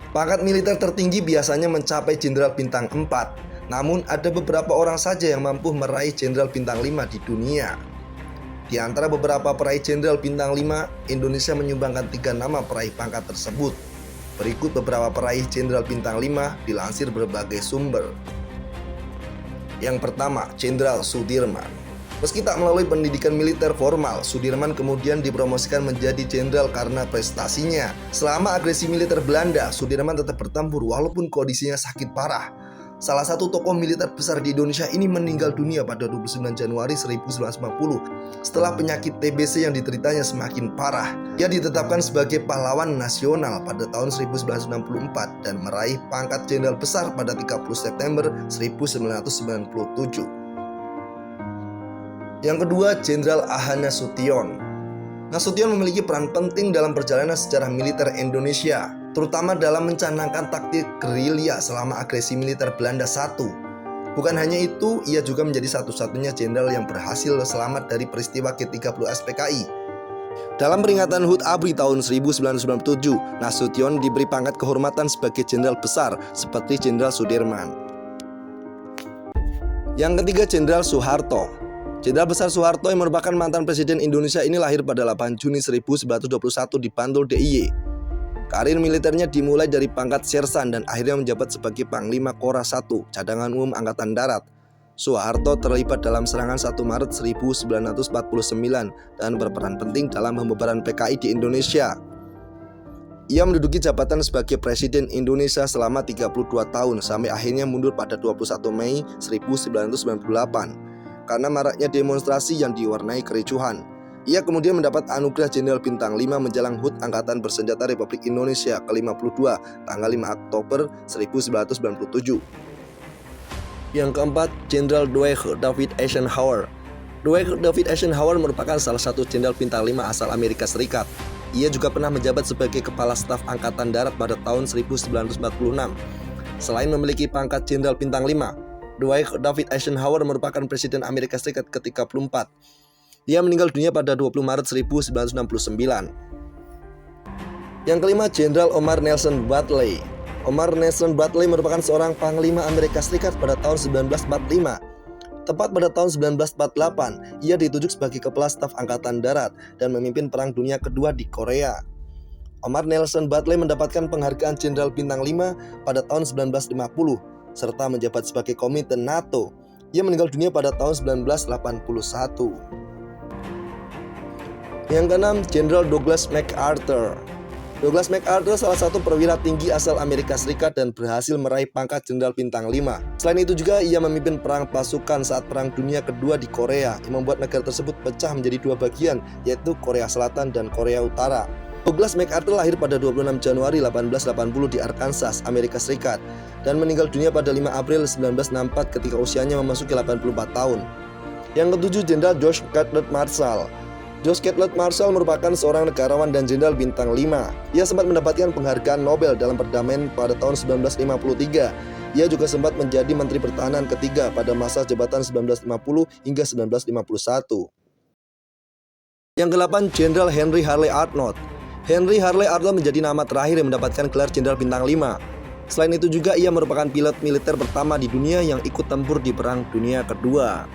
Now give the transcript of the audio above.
Pangkat militer tertinggi biasanya mencapai Jenderal Bintang 4, namun ada beberapa orang saja yang mampu meraih Jenderal Bintang 5 di dunia. Di antara beberapa peraih Jenderal Bintang 5, Indonesia menyumbangkan 3 nama peraih pangkat tersebut. Berikut beberapa peraih Jenderal Bintang 5 dilansir berbagai sumber. Yang pertama, Jenderal Sudirman. Meski tak melalui pendidikan militer formal, Sudirman kemudian dipromosikan menjadi jenderal karena prestasinya. Selama agresi militer Belanda, Sudirman tetap bertempur walaupun kondisinya sakit parah. Salah satu tokoh militer besar di Indonesia ini meninggal dunia pada 29 Januari 1950 setelah penyakit TBC yang dideritanya semakin parah. Ia ditetapkan sebagai pahlawan nasional pada tahun 1964 dan meraih pangkat jenderal besar pada 30 September 1997. Yang kedua, Jenderal Ahana Nasution. Nasution memiliki peran penting dalam perjalanan sejarah militer Indonesia, terutama dalam mencanangkan taktik gerilya selama agresi militer Belanda I. Bukan hanya itu, ia juga menjadi satu-satunya jenderal yang berhasil selamat dari peristiwa G30 SPKI. Dalam peringatan HUT ABRI tahun 1997, Nasution diberi pangkat kehormatan sebagai jenderal besar seperti Jenderal Sudirman. Yang ketiga, Jenderal Soeharto. Jenderal Besar Soeharto yang merupakan mantan Presiden Indonesia ini lahir pada 8 Juni 1921 di Bantul DIY. Karir militernya dimulai dari pangkat sersan dan akhirnya menjabat sebagai Panglima Kora I, Cadangan Umum Angkatan Darat. Soeharto terlibat dalam serangan 1 Maret 1949 dan berperan penting dalam pembubaran PKI di Indonesia. Ia menduduki jabatan sebagai Presiden Indonesia selama 32 tahun sampai akhirnya mundur pada 21 Mei 1998. Karena maraknya demonstrasi yang diwarnai kericuhan. Ia kemudian mendapat anugerah Jenderal Bintang 5 menjelang HUT Angkatan Bersenjata Republik Indonesia ke-52 tanggal 5 Oktober 1997. Yang keempat, Jenderal Dwight David Eisenhower. Dwight David Eisenhower merupakan salah satu Jenderal Bintang 5 asal Amerika Serikat. Ia juga pernah menjabat sebagai Kepala Staf Angkatan Darat pada tahun 1946. Selain memiliki pangkat Jenderal Bintang 5, Dwight David Eisenhower merupakan Presiden Amerika Serikat ke-34. Ia meninggal dunia pada 20 Maret 1969. Yang kelima, Jenderal Omar Nelson Bradley. Omar Nelson Bradley merupakan seorang Panglima Amerika Serikat pada tahun 1945. Tepat pada tahun 1948, ia ditunjuk sebagai Kepala Staf Angkatan Darat dan memimpin Perang Dunia Kedua di Korea. Omar Nelson Bradley mendapatkan penghargaan Jenderal Bintang 5 pada tahun 1950. Serta menjabat sebagai Komite NATO. Ia meninggal dunia pada tahun 1981. Yang keenam, Jenderal Douglas MacArthur. Douglas MacArthur salah satu perwira tinggi asal Amerika Serikat dan berhasil meraih pangkat Jenderal Bintang 5. Selain itu juga ia memimpin perang pasukan saat Perang Dunia Kedua di Korea yang membuat negara tersebut pecah menjadi 2 bagian, yaitu Korea Selatan dan Korea Utara. Douglas MacArthur lahir pada 26 Januari 1880 di Arkansas, Amerika Serikat dan meninggal dunia pada 5 April 1964 ketika usianya memasuki 84 tahun. Yang ketujuh, Jenderal George Catlett Marshall. George Catlett Marshall merupakan seorang negarawan dan jenderal bintang 5. Ia sempat mendapatkan penghargaan Nobel dalam perdamaian pada tahun 1953. Ia juga sempat menjadi Menteri Pertahanan ketiga pada masa jabatan 1950 hingga 1951. Yang ke-8, Jenderal Henry Harley Arnold. Henry Harley Arnold menjadi nama terakhir yang mendapatkan gelar Jenderal Bintang 5. Selain itu juga ia merupakan pilot militer pertama di dunia yang ikut tempur di Perang Dunia Kedua.